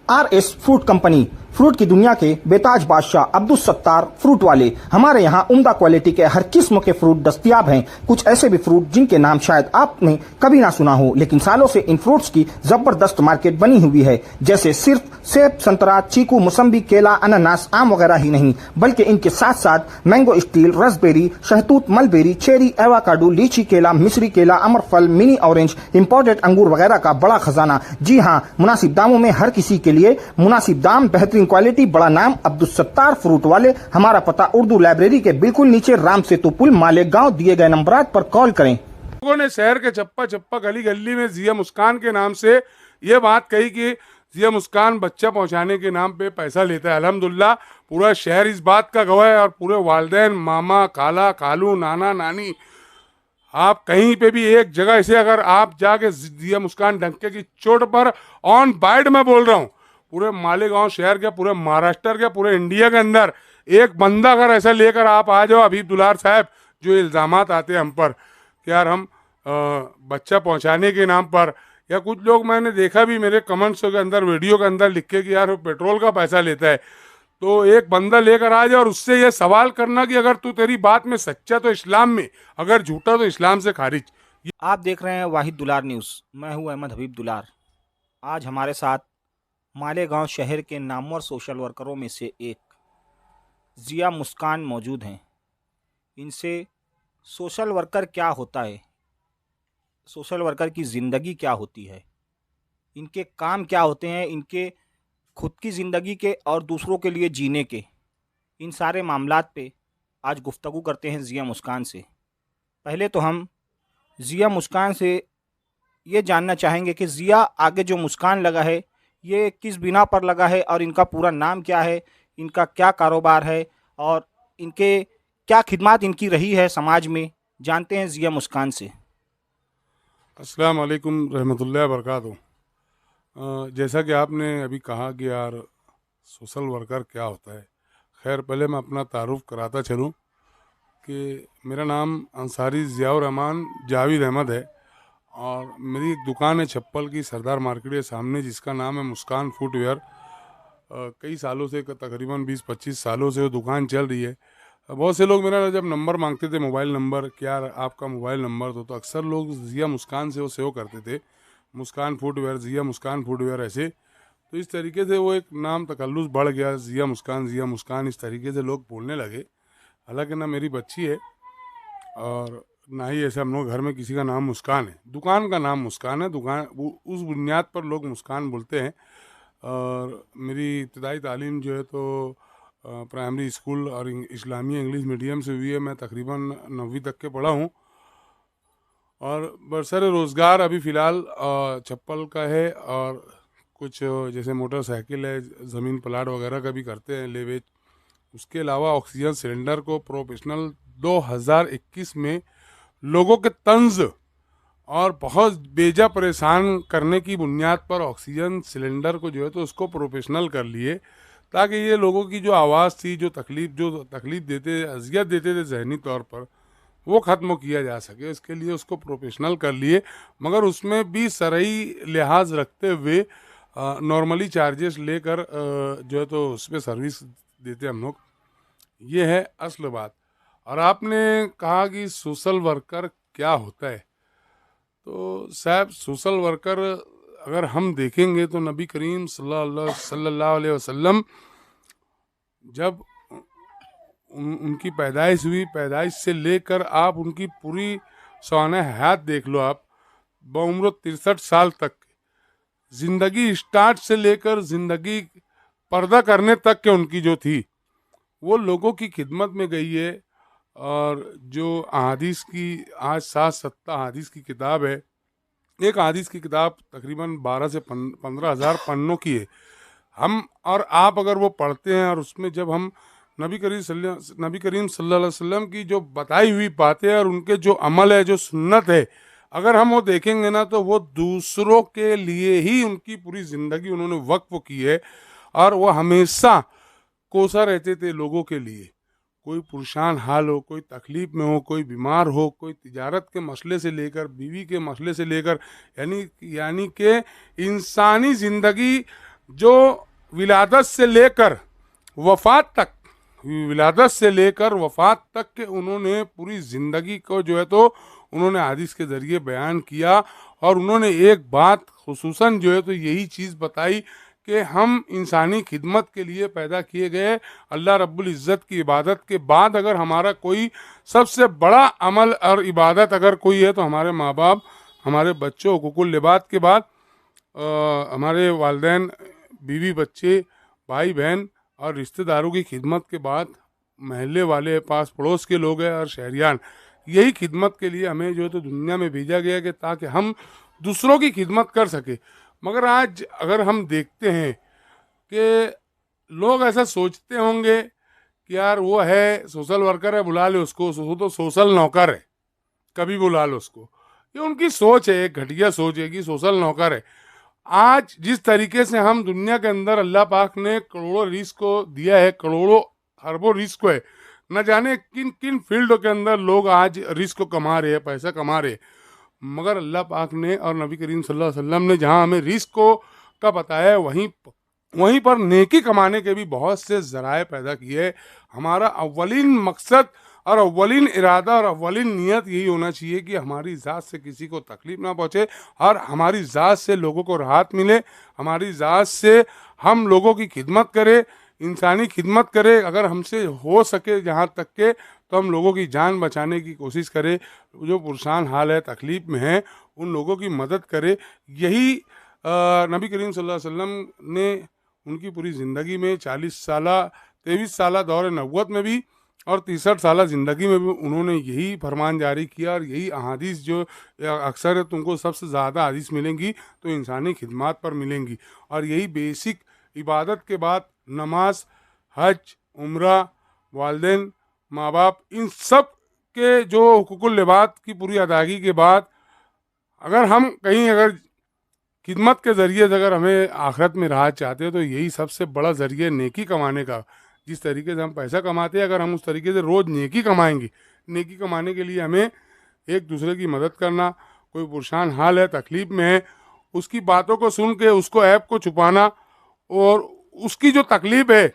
RS fruit company, fruit की दुनिया के बेताज बादशाह अब्दुल सत्तार फ्रूट वाले। हमारे यहाँ उम्दा क्वालिटी के हर किस्म के फ्रूट दस्तयाब हैं। कुछ ऐसे भी फ्रूट जिनके नाम शायद आपने कभी ना सुना हो, लेकिन सालों से इन फ्रूट्स की जबरदस्त मार्केट बनी हुई है। जैसे सिर्फ सेब, संतरा, चीकू, मौसम्बी, केला, अनानास, आम वगैरह ही नहीं, बल्कि इनके साथ साथ मैंगो स्टील, रसबेरी, शहतूत, मलबेरी, चेरी, एवाकाडो, लीची केला, मिस्री केला, अमरफल, मिनी ऑरेंज, इंपोर्टेड अंगूर वगैरह का बड़ा खजाना। जी हाँ, मुनासिब दामों में हर किसी के लिए मुनासिब दाम, बेहतरीन क्वालिटी, बड़ा नाम, अब्दुल सत्तार फ्रूट वाले। हमारा पता उर्दू लाइब्रेरी के बिल्कुल नीचे, राम सेतु पुल, मालेगांव। दिए गए नंबरात पर कॉल करें। लोगों ने शहर के चप्पा चप्पा, गली गली में जिया मुस्कान के नाम से ये बात कही कि जिया मुस्कान बच्चा पहुंचाने के नाम पे पैसा लेता है। अल्हम्दुलिल्लाह पूरा शहर इस बात का गवाह है, और पूरे वालिदैन, मामा, खाला, खालू, नाना, नानी, आप कहीं पे भी एक जगह से अगर आप जाके जिया मुस्कान डंके की चोट पर ऑन बाइट में बोल रहा हूँ, पूरे मालेगांव शहर के, पूरे महाराष्ट्र के, पूरे इंडिया के अंदर एक बंदा अगर ऐसा लेकर आप आ जाओ, हबीब दुलार साहब, जो इल्ज़ामात आते हैं हम पर कि यार हम बच्चा पहुंचाने के नाम पर, या कुछ लोग मैंने देखा भी मेरे कमेंट्स के अंदर, वीडियो के अंदर लिख के कि यार वो पेट्रोल का पैसा लेता है, तो एक बंदा लेकर आ जाए और उससे ये सवाल करना कि अगर तू तेरी बात में सच्चा तो इस्लाम में, अगर झूठा तो इस्लाम से खारिज। आप देख रहे हैं वाहिद दुलार न्यूज़। मैं हूं अहमद हबीब दुलार। आज हमारे साथ मालेगांव शहर के नामवर सोशल वर्करों में से एक जिया मुस्कान मौजूद हैं। इनसे सोशल वर्कर क्या होता है, सोशल वर्कर की ज़िंदगी क्या होती है, इनके काम क्या होते हैं, इनके खुद की ज़िंदगी के और दूसरों के लिए जीने के, इन सारे मामलात पे आज गुफ्तगू करते हैं जिया मुस्कान से। पहले तो हम जिया मुस्कान से ये जानना चाहेंगे कि जिया आगे जो मुस्कान लगा है ये किस बिना पर लगा है, और इनका पूरा नाम क्या है, इनका क्या कारोबार है, और इनके क्या खिदमत इनकी रही है समाज में। जानते हैं जिया मुस्कान से। अस्सलाम वालेकुम रहमतुल्लाहि व बरकातहू। जैसा कि आपने अभी कहा कि यार सोशल वर्कर क्या होता है, खैर पहले मैं अपना तारुफ कराता चलूँ कि मेरा नाम अंसारी ज़ियाउर रहमान जावेद अहमद है, और मेरी एक दुकान है चप्पल की सरदार मार्केट के सामने, जिसका नाम है मुस्कान फुटवेयर। कई सालों से, तकरीबन 20-25 सालों से वो दुकान चल रही है। बहुत से लोग मेरा जब नंबर मांगते थे, मोबाइल नंबर, क्या आपका मोबाइल नंबर, तो अक्सर लोग जिया मुस्कान से वो सेव करते थे, मुस्कान फुटवेयर, जिया मुस्कान फुटवेयर ऐसे। तो इस तरीके से वो एक नाम तकल्लुस बढ़ गया, जिया मुस्कान इस तरीके से लोग बोलने लगे। हालांकि ना मेरी बच्ची है और ना ही ऐसे हम लोग घर में किसी का नाम मुस्कान है। दुकान का नाम मुस्कान है, दुकान उस बुनियाद पर लोग मुस्कान बोलते हैं। और मेरी इब्तदाई तालीम जो है तो प्राइमरी स्कूल और इस्लामी इंग्लिश मीडियम से हुई है। मैं तकरीबन 9वीं तक के पढ़ा हूँ, और बरसर रोज़गार अभी फ़िलहाल चप्पल का है, और कुछ जैसे मोटरसाइकिल है, ज़मीन प्लाट वगैरह का भी करते हैं ले बेच। उसके अलावा ऑक्सीजन सिलेंडर को प्रोफेशनल 2021 में लोगों के तंज और बहुत बेजा परेशान करने की बुनियाद पर ऑक्सीजन सिलेंडर को जो है तो उसको प्रोफेशनल कर लिए, ताकि ये लोगों की जो आवाज़ थी, जो तकलीफ़ देते, अजियत देते थे जहनी तौर पर, वो ख़त्म किया जा सके। इसके लिए उसको प्रोफेशनल कर लिए, मगर उसमें भी शरई लिहाज रखते हुए नॉर्मली चार्जेस लेकर जो है तो उस पर सर्विस देते हम लोग। ये है असल बात। और आपने कहा कि सोशल वर्कर क्या होता है, तो साहब सोशल वर्कर अगर हम देखेंगे तो नबी करीम सल्लल्लाहु अलैहि वसल्लम जब उनकी पैदाइश हुई, पैदाइश से लेकर आप उनकी पूरी सवाने हयात देख लो, आप बउम्र 63 साल तक ज़िंदगी स्टार्ट से लेकर ज़िंदगी पर्दा करने तक के उनकी जो थी, वो लोगों की खिदमत में गई है। और जो अहादीस की आज 7-7 अहादीस की किताब है, एक अहादीस की किताब तकरीबन 12 से 15 हज़ार पन्नों की है। हम और आप अगर वो पढ़ते हैं, और उसमें जब हम नबी करीम सल्लल्लाहु अलैहि वसल्लम की जो बताई हुई बातें और उनके जो अमल है, जो सुन्नत है, अगर हम वो देखेंगे ना, तो वो दूसरों के लिए ही उनकी पूरी ज़िंदगी उन्होंने वक्फ की है। और वो हमेशा कोसा रहते थे लोगों के लिए। कोई परेशान हाल हो, कोई तकलीफ़ में हो, कोई बीमार हो, कोई तिजारत के मसले से लेकर, बीवी के मसले से लेकर, यानी कि इंसानी ज़िंदगी जो विलादत से लेकर वफात तक, विलादत से लेकर वफात तक के उन्होंने पूरी ज़िंदगी को जो है तो उन्होंने हदीस के ज़रिए बयान किया। और उन्होंने एक बात खुसूसन जो है तो यही चीज़ बताई कि हम इंसानी खिदमत के लिए पैदा किए गए। अल्लाह रब्बुल इज़्ज़त की इबादत के बाद अगर हमारा कोई सबसे बड़ा अमल और इबादत अगर कोई है तो हमारे माँ बाप, हमारे बच्चों, हुकूकुल लिबाद के बाद हमारे वालिदैन, बीवी बच्चे, भाई बहन और रिश्तेदारों की खिदमत के बाद महल्ले वाले, पास पड़ोस के लोग हैं और शहरियान, यही खिदमत के लिए हमें जो है तो दुनिया में भेजा गया कि ताकि हम दूसरों की खिदमत कर सके। मगर आज अगर हम देखते हैं कि लोग ऐसा सोचते होंगे कि यार वो है सोशल वर्कर है, बुला ले उसको, वो तो सोशल नौकर है, कभी बुला लो उसको। ये उनकी सोच है, एक घटिया सोच है कि सोशल नौकर है। आज जिस तरीके से हम दुनिया के अंदर अल्लाह पाक ने करोड़ों रिस्क को दिया है, करोड़ों अरबों रिस्क को है, न जाने किन किन फील्डों के अंदर लोग आज रिस्क को कमा रहे हैं, पैसा कमा रहे हैं। मगर अल्लाह पाक ने और नबी करीम सल्लल्लाहु अलैहि वसल्लम ने जहाँ हमें रिस्क को का बताया है, वहीं पर नेकी कमाने के भी बहुत से ज़राए पैदा किए। हमारा अव्वलीन मकसद और अव्वलीन इरादा और अव्वलीन नियत यही होना चाहिए कि हमारी ज़ात से किसी को तकलीफ़ ना पहुँचे और हमारी ज़ात से लोगों को राहत मिले, हमारी ज़ात से हम लोगों की खिदमत करें, इंसानी खिदमत करें। अगर हमसे हो सके जहाँ तक के तो हम लोगों की जान बचाने की कोशिश करें, जो परेशान हाल है, तकलीफ़ में हैं, उन लोगों की मदद करें। यही नबी करीम सल्लल्लाहु अलैहि वसल्लम ने उनकी पूरी ज़िंदगी में 40 साला 23 साला दौर नबुव्वत में भी और 63 साला ज़िंदगी में भी उन्होंने यही फरमान जारी किया। और यही अहादीस जो अक्सर तुमको सबसे ज़्यादा हदीस मिलेंगी तो इंसानी खिदमत पर मिलेंगी। और यही बेसिक इबादत के बाद नमाज, हज, उम्रा, वालिदैन, माँ बाप, इन सब के जो हुकूकुल लिबाद की पूरी अदायगी के बाद अगर हम कहीं अगर खिदमत के ज़रिए से अगर हमें आखिरत में राहत चाहते हैं तो यही सबसे बड़ा ज़रिए नेकी कमाने का। जिस तरीके से हम पैसा कमाते हैं, अगर हम उस तरीके से रोज़ नेकी कमाएंगे, नेकी कमाने के लिए हमें एक दूसरे की मदद करना, कोई परेशान हाल है, तकलीफ़ में है, उसकी बातों को सुन के उसको ऐप को छुपाना और उसकी जो तकलीफ़ है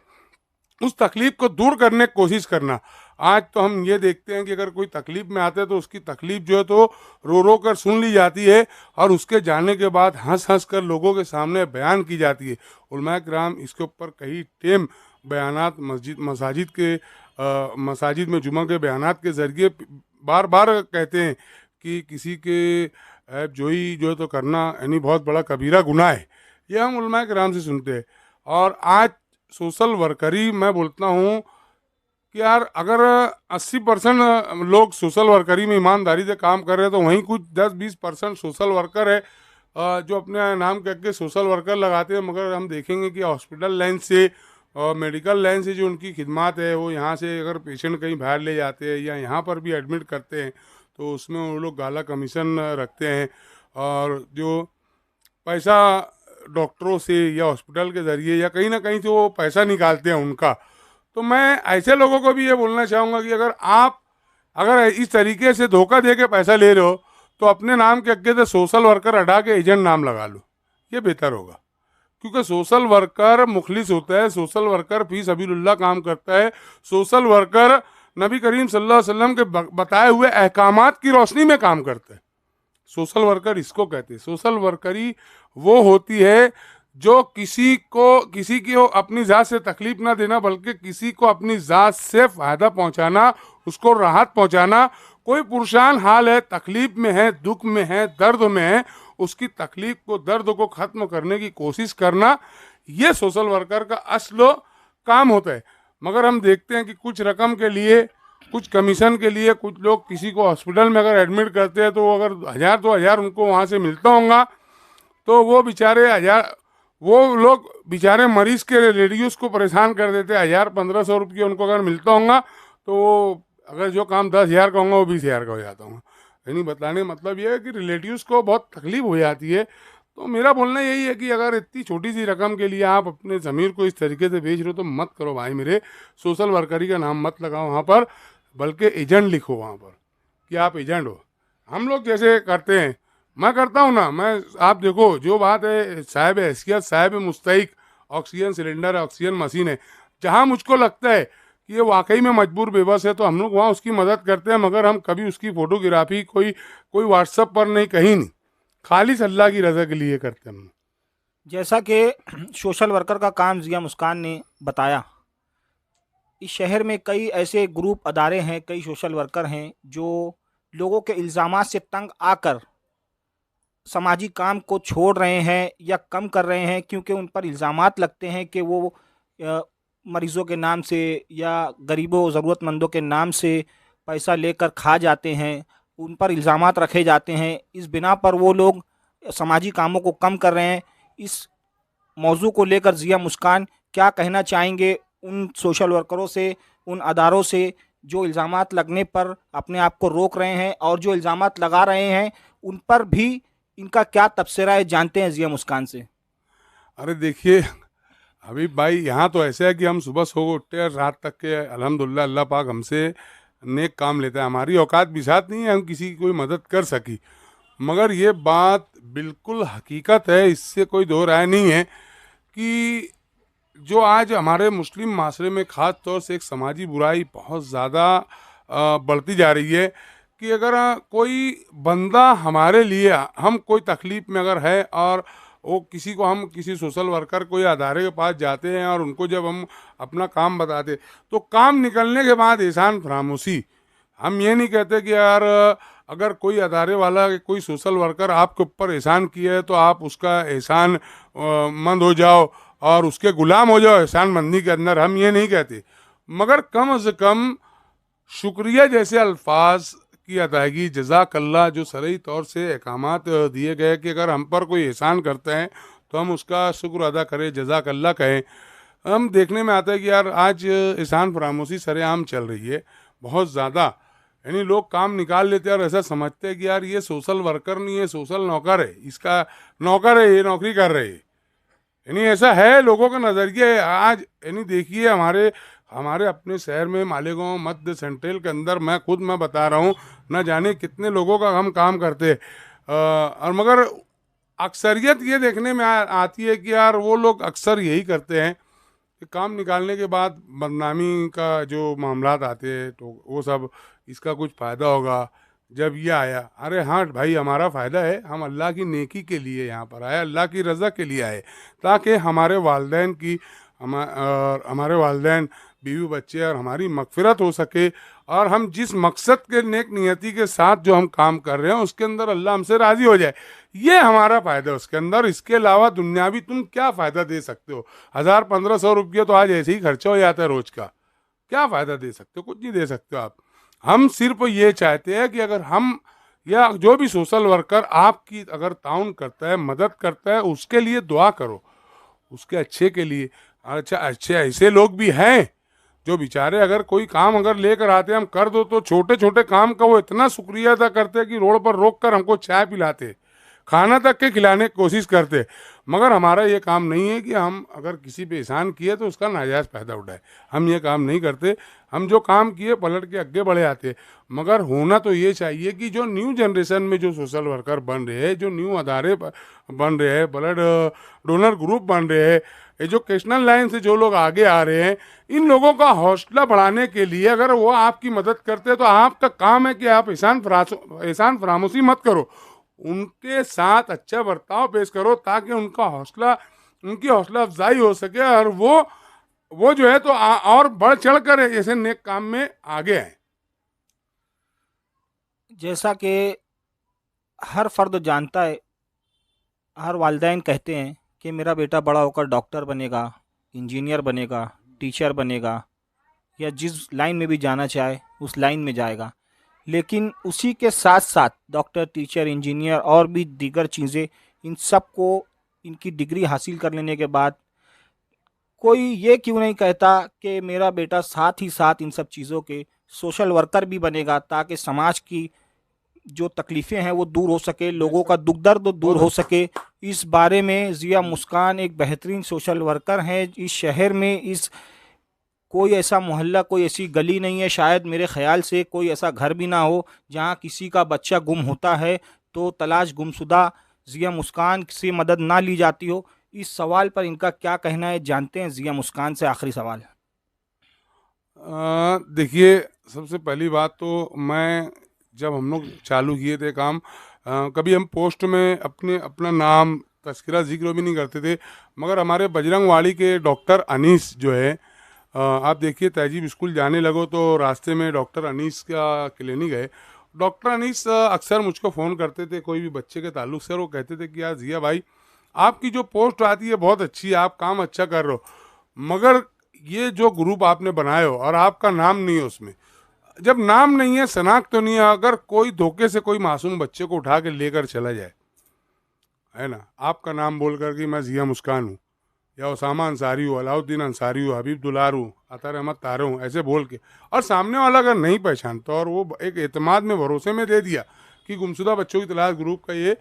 उस तकलीफ़ को दूर करने की कोशिश करना। आज तो हम ये देखते हैं कि अगर कोई तकलीफ़ में आता है तो उसकी तकलीफ़ जो है तो रो रो कर सुन ली जाती है और उसके जाने के बाद हंस हंस कर लोगों के सामने बयान की जाती है। उलमाए किराम इसके ऊपर कई टेम बयानात मसाजिद के मसाजिद में जुमा के बयानात के ज़रिए बार बार कहते हैं कि किसी के ऐब जोई जो है तो करना यानी बहुत बड़ा कबीरा गुनाह है। ये हम उलमाए किराम से सुनते हैं। और आज सोशल वर्करी मैं बोलता हूँ कि यार अगर 80% लोग सोशल वर्करी में ईमानदारी से काम कर रहे हैं तो वहीं कुछ 10-20% सोशल वर्कर है जो अपने नाम करके सोशल वर्कर लगाते हैं। मगर हम देखेंगे कि हॉस्पिटल लाइन से और मेडिकल लाइन से जो उनकी खिदमत है, वो यहाँ से अगर पेशेंट कहीं बाहर ले जाते हैं या यहाँ पर भी एडमिट करते हैं तो उसमें वो लोग गाला कमीशन रखते हैं। और जो पैसा डॉक्टरों से या हॉस्पिटल के ज़रिए या कहीं ना कहीं से वो पैसा निकालते हैं उनका। तो मैं ऐसे लोगों को भी ये बोलना चाहूँगा कि अगर आप अगर इस तरीके से धोखा दे के पैसा ले रहे हो तो अपने नाम के आगे से सोशल वर्कर हटा के एजेंट नाम लगा लो, ये बेहतर होगा। क्योंकि सोशल वर्कर मुखलिस होता है, सोशल वर्कर फी सबीलुल्लाह काम करता है, सोशल वर्कर नबी करीम सल्लल्लाहु अलैहि वसल्लम के बताए हुए अहकामात की रोशनी में काम करता है। सोशल वर्कर इसको कहते हैं। सोशल वर्करी वो होती है जो किसी को अपनी ज़ात से तकलीफ ना देना बल्कि किसी को अपनी ज़ात से फ़ायदा पहुंचाना, उसको राहत पहुंचाना। कोई परेशान हाल है, तकलीफ में है, दुख में है, दर्द में है, उसकी तकलीफ को, दर्द को ख़त्म करने की कोशिश करना, ये सोशल वर्कर का असल काम होता है। मगर हम देखते हैं कि कुछ रकम के लिए, कुछ कमीशन के लिए कुछ लोग किसी को हॉस्पिटल में अगर एडमिट करते हैं तो अगर 1000-2000 उनको वहाँ से मिलता होगा तो वो बेचारे वो लोग बेचारे मरीज़ के रेडियस को परेशान कर देते हैं। 1000-1500 रुपये उनको अगर मिलता होगा तो वो अगर जो काम 10,000 का होगा वो 20,000 का हो जाता होगा। यानी बताने का मतलब ये है कि रिलेटिव्स को बहुत तकलीफ हो जाती है। तो मेरा बोलना यही है कि अगर इतनी छोटी सी रकम के लिए आप अपने ज़मीर को इस तरीके से बेच रहे हो तो मत करो भाई मेरे। सोशल वर्करी का नाम मत लगाओ वहाँ पर, बल्कि एजेंट लिखो वहाँ पर कि आप एजेंट हो। हम लोग जैसे करते हैं, मैं करता हूँ ना, मैं आप देखो जो बात है साहिब हैसियत, साहिब मुस्तहिक, ऑक्सीजन सिलेंडर है, ऑक्सीजन मशीन है। जहाँ मुझको लगता है कि ये वाकई में मजबूर बेबस है तो हम लोग वहाँ उसकी मदद करते हैं, मगर हम कभी उसकी फोटोग्राफी कोई कोई व्हाट्सएप पर नहीं, कहीं नहीं, खाली अल्लाह की रजा के लिए करते हैं हम। जैसा कि सोशल वर्कर का काम जिया मुस्कान ने बताया, इस शहर में कई ऐसे ग्रुप अदारे हैं, कई सोशल वर्कर हैं जो लोगों के इल्ज़ामात से तंग आकर सामाजिक काम को छोड़ रहे हैं या कम कर रहे हैं, क्योंकि उन पर इल्ज़ामात लगते हैं कि वो मरीज़ों के नाम से या गरीबों ज़रूरतमंदों के नाम से पैसा लेकर खा जाते हैं। उन पर इल्ज़ामात रखे जाते हैं, इस बिना पर वो लोग सामाजिक कामों को कम कर रहे हैं। इस मौजू को लेकर जिया मुस्कान क्या कहना चाहेंगे उन सोशल वर्करों से, उन अदारों से जो इल्ज़ामात लगने पर अपने आप को रोक रहे हैं, और जो इल्ज़ामात लगा रहे हैं उन पर भी इनका क्या तबसरा है, जानते हैं जिया मुस्कान से। अरे देखिए हबीब भाई, यहाँ तो ऐसा है कि हम सुबह सो उठते हैं रात तक के अल्हम्दुलिल्लाह अल्लाह पाक हमसे नेक काम लेता है। हमारी औकात भी साथ नहीं है हम किसी की कोई मदद कर सकी, मगर ये बात बिल्कुल हकीकत है, इससे कोई दो राय नहीं है कि जो आज हमारे मुस्लिम माशरे में ख़ास तौर से एक समाजी बुराई बहुत ज़्यादा बढ़ती जा रही है कि अगर कोई बंदा हमारे लिए, हम कोई तकलीफ़ में अगर है और वो किसी को, हम किसी सोशल वर्कर को या अदारे के पास जाते हैं और उनको जब हम अपना काम बताते तो काम निकलने के बाद एहसान फरामोशी, हम ये नहीं कहते कि यार अगर कोई अदारे वाला, कोई सोशल वर्कर आपके ऊपर एहसान किया है तो आप उसका एहसान मंद हो जाओ और उसके गुलाम हो जाओ एहसान मंदी के अंदर, हम ये नहीं कहते, मगर कम से कम शुक्रिया जैसे अल्फाज की अदायगी, जज़ाकल्लाह, जो शरई तौर से अहकामात दिए गए कि अगर हम पर कोई एहसान करते हैं तो हम उसका शुक्र अदा करें, जज़ाकल्लाह कहें। हम देखने में आता है कि यार आज एहसान फरामोशी सरेआम चल रही है बहुत ज़्यादा, यानी लोग काम निकाल लेते हैं और ऐसा समझते हैं कि यार ये सोशल वर्कर नहीं है, सोशल नौकर है, इसका नौकर है, ये नौकरी कर रहे हैं, यानी ऐसा है लोगों का नज़रिया है आज। यानी देखिए हमारे हमारे अपने शहर में मालेगांव मध्य सेंट्रल के अंदर मैं बता रहा हूँ, न जाने कितने लोगों का हम काम करते और मगर अक्सरियत ये देखने में आती है कि यार वो लोग अक्सर यही करते हैं कि काम निकालने के बाद बदनामी का जो मामलात आते हैं तो वो सब, इसका कुछ फ़ायदा होगा जब ये आया। अरे हाँ भाई, हमारा फ़ायदा है, हम अल्लाह की नेकी के लिए यहाँ पर आए, अल्लाह की रज़ा के लिए आए, ताकि हमारे वालिदैन की, हमारे वालिदैन, बीवी बच्चे और हमारी मगफिरत हो सके, और हम जिस मकसद के नेक नियति के साथ जो हम काम कर रहे हैं उसके अंदर अल्लाह हमसे राज़ी हो जाए, ये हमारा फ़ायदा है उसके अंदर। इसके अलावा दुनियावी तुम क्या फ़ायदा दे सकते हो? 1000-1500 रुपये तो आज ऐसे ही खर्चा हो जाता है रोज़ का, क्या फ़ायदा दे सकते हो? कुछ नहीं दे सकते हो आप। हम सिर्फ ये चाहते हैं कि अगर हम या जो भी सोशल वर्कर आपकी अगर ताउन करता है, मदद करता है, उसके लिए दुआ करो, उसके अच्छे के लिए। अच्छा, अच्छे ऐसे लोग भी हैं जो बेचारे अगर कोई काम अगर लेकर आते हैं हम कर दो तो छोटे छोटे काम का वो इतना शुक्रिया अदा करते हैं कि रोड पर रोक कर हमको चाय पिलाते, खाना तक के खिलाने की कोशिश करते। मगर हमारा ये काम नहीं है कि हम अगर किसी पे एहसान किए तो उसका नाजायज़ फ़ायदा उठाए, हम ये काम नहीं करते। हम जो काम किए पलट के आगे बढ़े आते। मगर होना तो ये चाहिए कि जो न्यू जनरेशन में जो सोशल वर्कर बन रहे हैं, जो न्यू अदारे बन रहे हैं, ब्लड डोनर ग्रुप बन रहे हैं, एजुकेशनल लाइन से जो लोग आगे आ रहे हैं, इन लोगों का हौसला बढ़ाने के लिए अगर वो आपकी मदद करते हैं तो आपका काम है कि आप एहसान फरामोशी मत करो, उनके साथ अच्छा बर्ताव पेश करो, ताकि उनकी हौसला अफजाई हो सके और वो जो है तो और बढ़ चढ़ कर ऐसे नेक काम में आगे आए। जैसा कि हर फर्द जानता है, हर वालिदैन कहते हैं कि मेरा बेटा बड़ा होकर डॉक्टर बनेगा, इंजीनियर बनेगा, टीचर बनेगा, या जिस लाइन में भी जाना चाहे उस लाइन में जाएगा। लेकिन उसी के साथ साथ डॉक्टर, टीचर, इंजीनियर और भी दीगर चीज़ें, इन सब को इनकी डिग्री हासिल कर लेने के बाद कोई ये क्यों नहीं कहता कि मेरा बेटा साथ ही साथ इन सब चीज़ों के सोशल वर्कर भी बनेगा, ताकि समाज की जो तकलीफ़ें हैं वो दूर हो सके, लोगों का दुख दर्द दूर हो सके। इस बारे में जिया मुस्कान एक बेहतरीन सोशल वर्कर हैं। इस शहर में कोई ऐसा मोहल्ला, कोई ऐसी गली नहीं है, शायद मेरे ख़्याल से कोई ऐसा घर भी ना हो जहां किसी का बच्चा गुम होता है तो तलाश गुमशुदा जिया मुस्कान से मदद ना ली जाती हो। इस सवाल पर इनका क्या कहना है, जानते हैं जिया मुस्कान से। आखिरी सवाल। देखिए, सबसे पहली बात तो मैं जब हम लोग चालू किए थे काम, कभी हम पोस्ट में अपना नाम तस्करा जिक्र भी नहीं करते थे। मगर हमारे बजरंगवाड़ी के डॉक्टर अनीस जो है, आप देखिए तहजीब स्कूल जाने लगो तो रास्ते में डॉक्टर अनीस का क्लिनिक है। डॉक्टर अनीस अक्सर मुझको फ़ोन करते थे कोई भी बच्चे के ताल्लुक से, और वो कहते थे कि यार जिया भाई, आपकी जो पोस्ट आती है बहुत अच्छी है, आप काम अच्छा कर रहे हो, मगर ये जो ग्रुप आपने बनाए हो और आपका नाम नहीं है उसमें, जब नाम नहीं है, शनाख्त तो नहीं है, अगर कोई धोखे से कोई मासूम बच्चे को उठा के लेकर चला जाए, है ना, आपका नाम बोल कर कि मैं जिया मुस्कान हूँ या उसामा अंसारी हूँ, अलाउद्दीन अंसारी हूँ, हबीब दुलार हूँ, अतर अहमद तारे हूँ, ऐसे बोल के, और सामने वाला अगर नहीं पहचानता और वो एक एतमाद में भरोसे में दे दिया कि गुमशुदा बच्चों की तलाश ग्रुप का ये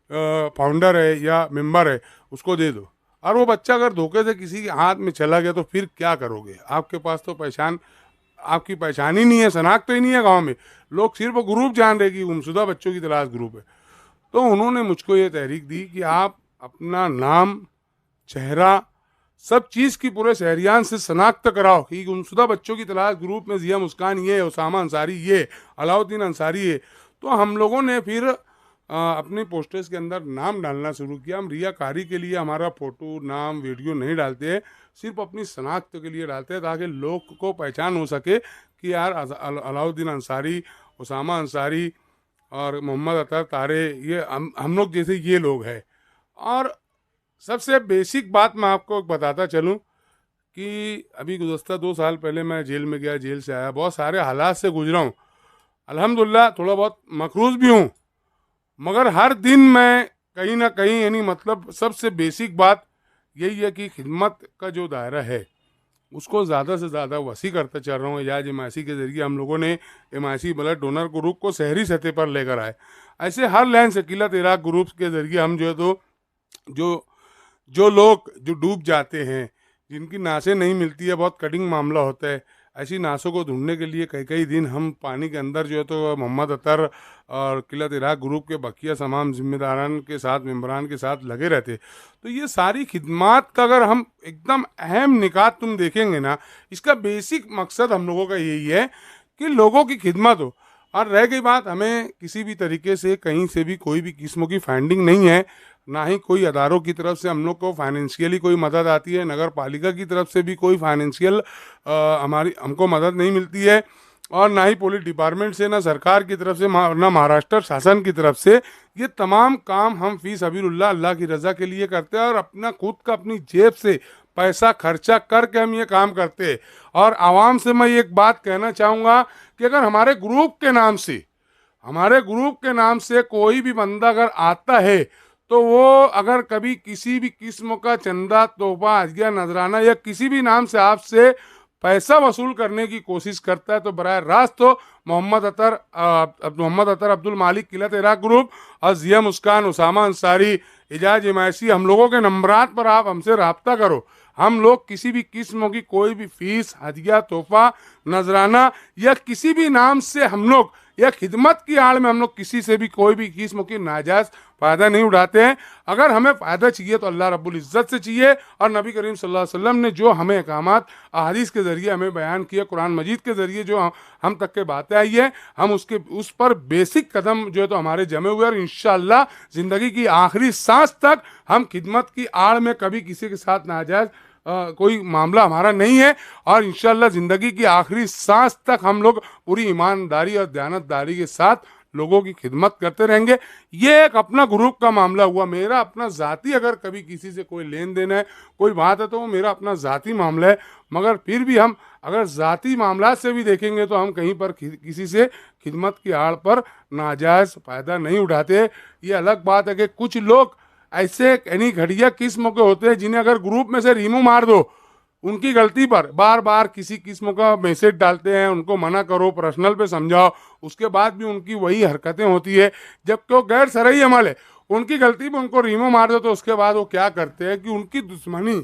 फाउंडर है या मेंबर है, उसको दे दो, और वो बच्चा अगर धोखे से किसी के हाथ में चला गया तो फिर क्या करोगे? आपके पास तो आपकी पहचान ही नहीं है, शनाख्त ही नहीं है गांव में, लोग सिर्फ ग्रुप जान रहे कि गुमशुदा बच्चों की तलाश ग्रुप है। तो उन्होंने मुझको ये तहरीक दी कि आप अपना नाम, चेहरा, सब चीज़ की पूरे शहरियान से शनाख्त कराओ कि गुमशुदा बच्चों की तलाश ग्रुप में जिया मुस्कान ये, उसामा अंसारी ये, अलाउद्दीन अंसारी ये। तो हम लोगों ने फिर अपने पोस्टर्स के अंदर नाम डालना शुरू किया। हम रियाकारी के लिए हमारा फ़ोटो, नाम, वीडियो नहीं डालते हैं, सिर्फ अपनी शनाख्त के लिए डालते हैं ताकि लोग को पहचान हो सके कि यार अलाउद्दीन अंसारी, उसामा अंसारी और मोहम्मद अतर तारे, ये हम लोग जैसे ये लोग हैं। और सबसे बेसिक बात मैं आपको बताता चलूं कि अभी गुज़श्ता 2 साल पहले मैं जेल में गया, जेल से आया, बहुत सारे हालात से गुजरा हूँ, अल्हम्दुलिल्लाह थोड़ा बहुत मकरूज़ भी हूँ, मगर हर दिन मैं कहीं ना कहीं, यानी मतलब सबसे बेसिक बात यही है कि खिदमत का जो दायरा है उसको ज़्यादा से ज़्यादा वसी करता चल रहा हूँ। एजाज एमआईसी के ज़रिए हम लोगों ने एमआईसी ब्लड डोनर ग्रुप को शहरी सतह पर लेकर आए। ऐसे हर लैंड शकीलत इराक ग्रुप के ज़रिए हम जो है तो जो जो लोग जो डूब जाते हैं, जिनकी नाशें नहीं मिलती है, बहुत कठिन मामला होता है, ऐसी नाशों को ढूंढने के लिए कई कई दिन हम पानी के अंदर जो है तो मोहम्मद अतर और किलत इराक ग्रुप के बकिया तमाम जिम्मेदारान के साथ, मेम्बरान के साथ लगे रहते। तो ये सारी खिदमात का अगर हम एकदम अहम निकात तुम देखेंगे ना, इसका बेसिक मकसद हम लोगों का यही है कि लोगों की खिदमत हो। और रह गई बात, हमें किसी भी तरीके से कहीं से भी कोई भी किस्म की फंडिंग नहीं है, ना ही कोई अदारों की तरफ से हम लोग को फाइनेंशियली कोई मदद आती है, नगर पालिका की तरफ से भी कोई फाइनेंशियल हमको मदद नहीं मिलती है, और ना ही पुलिस डिपार्टमेंट से, ना सरकार की तरफ से, ना महाराष्ट्र शासन की तरफ से। ये तमाम काम हम फी सबीलुल्लाह, अल्लाह की रज़ा के लिए करते हैं, और अपना खुद का अपनी जेब से पैसा खर्चा करके हम ये काम करते हैं। और आवाम से मैं एक बात कहना चाहूँगा कि अगर हमारे ग्रुप के नाम से कोई भी बंदा अगर आता है, तो वो अगर कभी किसी भी किस्म का चंदा, तोहफा, हदिया, नजराना या किसी भी नाम से आपसे पैसा वसूल करने की कोशिश करता है, तो बराह रास्त तो मोहम्मद अतर अब्दुल मालिक किलत इराक ग्रुप और जिया मुस्कान, उसामा अंसारी, एजाज एमआईसी, हम लोगों के नंबरात पर आप हमसे रब्ता करो। हम लोग किसी भी किस्म की कोई भी फीस, हदिया, तोहफा, नजराना या किसी भी नाम से हम लोग या खिदमत की आड़ में हम लोग किसी से भी कोई भी किस्म की नाजायज़ फ़ायदा नहीं उठाते हैं। अगर हमें फ़ायदा चाहिए तो अल्लाह रब्बुल इज़्ज़त से चाहिए, और नबी करीम सल्लल्लाहु अलैहि वसल्लम ने जो हमें अहकामात अहादीस के ज़रिए हमें बयान किया, कुरान मजीद के ज़रिए जो हम तक के बातें आई है, हम उस पर बेसिक कदम जो है तो हमारे जमे हुए, और इंशाअल्लाह ज़िंदगी की आखिरी सांस तक हम खिदमत की आड़ में कभी किसी के साथ नाजायज़ कोई मामला हमारा नहीं है, और इंशाअल्लाह ज़िंदगी की आखिरी सांस तक हम लोग पूरी ईमानदारी और दयानतदारी के साथ लोगों की खिदमत करते रहेंगे। ये एक अपना ग्रुप का मामला हुआ। मेरा अपना ज़ाती अगर कभी किसी से कोई लेन देन है, कोई बात है, तो वो मेरा अपना ज़ाती मामला है। मगर फिर भी हम अगर ज़ाती मामला से भी देखेंगे तो हम कहीं पर किसी से खिदमत की आड़ पर नाजायज़ फ़ायदा नहीं उठाते। ये अलग बात है कि कुछ लोग ऐसे यानी घटिया किस्म के होते हैं जिन्हें अगर ग्रुप में से रिमूव मार दो, उनकी गलती पर बार बार किसी किस्म का मैसेज डालते हैं, उनको मना करो, पर्सनल पे समझाओ, उसके बाद भी उनकी वही हरकतें होती है, जबकि वो गैर शरई अमल है। उनकी गलती पर उनको रिमूव मार दो तो उसके बाद वो क्या करते हैं कि उनकी दुश्मनी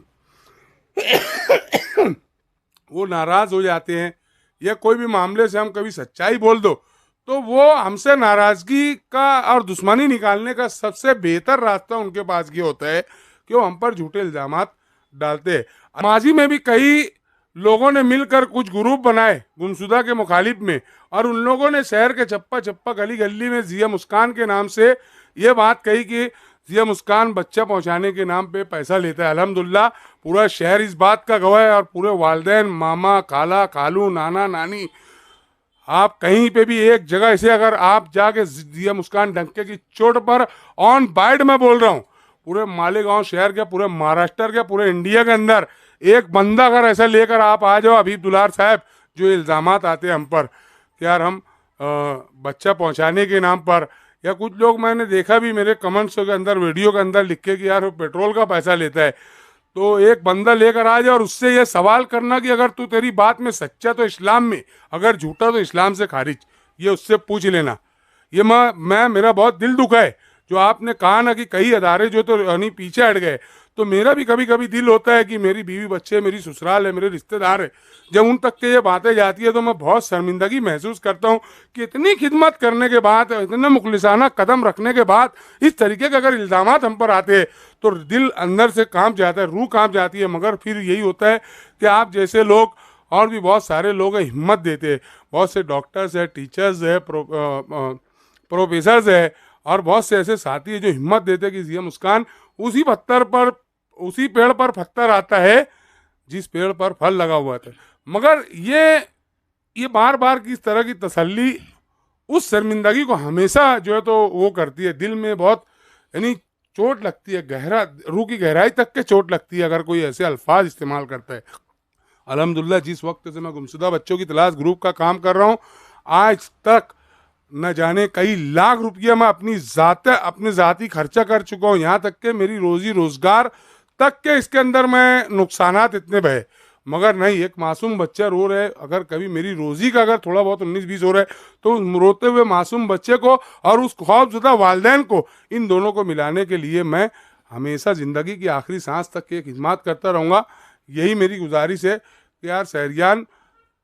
वो नाराज़ हो जाते हैं, या कोई भी मामले से हम कभी सच्चाई बोल दो तो वो हमसे नाराज़गी का और दुश्मनी निकालने का सबसे बेहतर रास्ता उनके पास ये होता है कि वो हम पर झूठे इल्जामात डालते हैं। माजी में भी कई लोगों ने मिलकर कुछ ग्रुप बनाए गुमशुदा के मुखालिफ में, और उन लोगों ने शहर के चप्पा चप्पा गली गली में जिया मुस्कान के नाम से ये बात कही कि जिया मुस्कान बच्चा पहुंचाने के नाम पे पैसा लेता है। अल्हम्दुलिल्लाह पूरा शहर इस बात का गवाह है, और पूरे वालिदैन, मामा, खाला, खालू, नाना, नानी, आप कहीं पे भी एक जगह से अगर आप जाके जिया मुस्कान डंके की चोट पर ऑन बाइट में बोल रहा हूँ, पूरे मालेगांव शहर के, पूरे महाराष्ट्र के, पूरे इंडिया के अंदर एक बंदा अगर ऐसा लेकर आप आ जाओ हबीब दुलार साहब, जो इल्ज़ामात आते हैं हम पर कि यार हम बच्चा पहुंचाने के नाम पर, या कुछ लोग मैंने देखा भी मेरे कमेंट्स के अंदर, वीडियो के अंदर लिख के कि यार वो पेट्रोल का पैसा लेता है, तो एक बंदा लेकर आ जाए और उससे ये सवाल करना कि अगर तू तेरी बात में सच्चा तो इस्लाम में, अगर झूठा तो इस्लाम से खारिज, ये उससे पूछ लेना। ये मैं मेरा बहुत दिल दुखा है जो आपने कहा ना कि कई अदारे जो तो यानी पीछे हट गए, तो मेरा भी कभी कभी दिल होता है कि मेरी बीवी बच्चे, मेरी ससुराल है, मेरे रिश्तेदार है, जब उन तक के ये बातें जाती है तो मैं बहुत शर्मिंदगी महसूस करता हूँ कि इतनी खिदमत करने के बाद, इतने मुखलिसाना कदम रखने के बाद इस तरीके के अगर इल्ज़ामात हम पर आते हैं तो दिल अंदर से कांप जाता है, रूह कांप जाती है। मगर फिर यही होता है कि आप जैसे लोग और भी बहुत सारे लोग हिम्मत देते हैं, बहुत से डॉक्टर्स है, टीचर्स है, प्रोफेसर्स है, और बहुत से ऐसे साथी है जो हिम्मत देते हैं कि जिया मुस्कान उसी पेड़ पर पत्थर आता है जिस पेड़ पर फल लगा हुआ था। मगर ये बार बार किस तरह की तसल्ली उस शर्मिंदगी को हमेशा जो है तो वो करती है, दिल में बहुत यानी चोट लगती है, गहरा रूह की गहराई तक के चोट लगती है अगर कोई ऐसे अल्फाज इस्तेमाल करता है। अल्हम्दुलिल्लाह जिस वक्त से मैं गुमशुदा बच्चों की तलाश ग्रुप का काम कर रहा हूँ, आज तक न जाने कई लाख रुपया मैं अपने ज़ाती खर्चा कर चुका हूँ, यहाँ तक के मेरी रोजी रोजगार तक के इसके अंदर मैं नुकसानात इतने भये। मगर नहीं, एक मासूम बच्चा रो रहा है, अगर कभी मेरी रोजी का अगर थोड़ा बहुत 19-20 हो रहा है तो उस रोते हुए मासूम बच्चे को और उस खौफजदा वालिदैन को, इन दोनों को मिलाने के लिए मैं हमेशा ज़िंदगी की आखिरी सांस तक की खिदमत करता रहूँगा। यही मेरी गुजारिश है कि यार शहरियान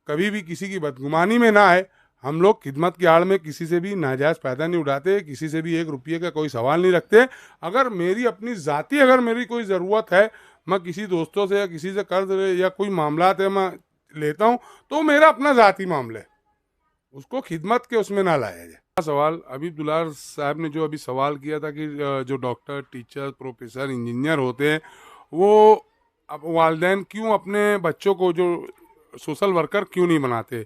कभी भी किसी की बदगुमानी में ना आए। हम लोग खिदमत की आड़ में किसी से भी नाजायज़ फ़ायदा नहीं उठाते, किसी से भी 1 रुपये का कोई सवाल नहीं रखते। अगर मेरी अपनी ज़ाती अगर मेरी कोई ज़रूरत है, मैं किसी दोस्तों से या किसी से कर्ज या कोई मामलात है मैं लेता हूँ, तो मेरा अपना ज़ाती मामला है, उसको खिदमत के उसमें ना लाया जाए। सवाल हबीब दुलार साहब ने जो अभी सवाल किया था कि जो डॉक्टर, टीचर, प्रोफेसर, इंजीनियर होते हैं वो अब वालिदैन क्यों अपने बच्चों को जो सोशल वर्कर क्यों नहीं बनाते,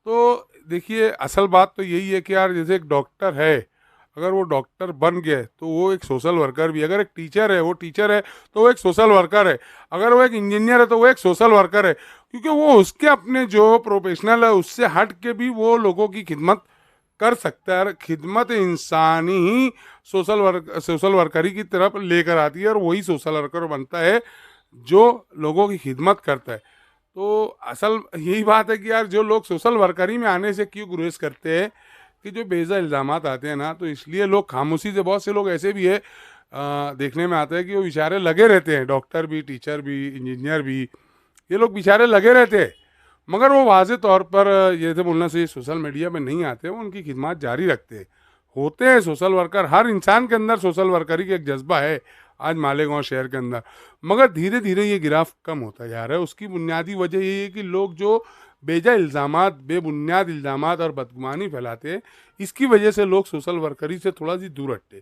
तो देखिए असल बात तो यही है कि यार जैसे एक डॉक्टर है, अगर वो डॉक्टर बन गया तो वो एक सोशल वर्कर भी, अगर एक टीचर है वो टीचर है तो वो एक सोशल वर्कर है, अगर वो एक इंजीनियर है तो वो एक सोशल वर्कर है, क्योंकि वो उसके अपने जो प्रोफेशनल है उससे हट के भी वो लोगों की खिदमत कर सकता है। खिदमत इंसानी ही सोशल वर्करी की तरफ लेकर आती है, और वही सोशल वर्कर बनता है जो लोगों की खिदमत करता है। तो असल यही बात है कि यार जो लोग सोशल वर्करी में आने से क्यों गुरेज करते हैं कि जो बेजा इल्ज़ामात आते हैं ना, तो इसलिए लोग खामोशी से, बहुत से लोग ऐसे भी है देखने में आता है कि वो बेचारे लगे रहते हैं, डॉक्टर भी, टीचर भी, इंजीनियर भी, ये लोग बेचारे लगे रहते हैं, मगर वो वाज़े तौर पर जैसे बोलना से सोशल मीडिया में नहीं आते, वो उनकी खिदमत जारी रखते हैं। होते हैं सोशल वर्कर, हर इंसान के अंदर सोशल वर्करी का एक जज्बा है आज मालेगांव शहर के अंदर, मगर धीरे धीरे ये गिराफ कम होता जा रहा है। उसकी बुनियादी वजह ये है कि लोग जो बेजा इल्ज़ामात, बेबुनियाद इल्ज़ामात और बदगुमानी फैलाते हैं, इसकी वजह से लोग सोशल वर्करी से थोड़ा सी दूर हटते।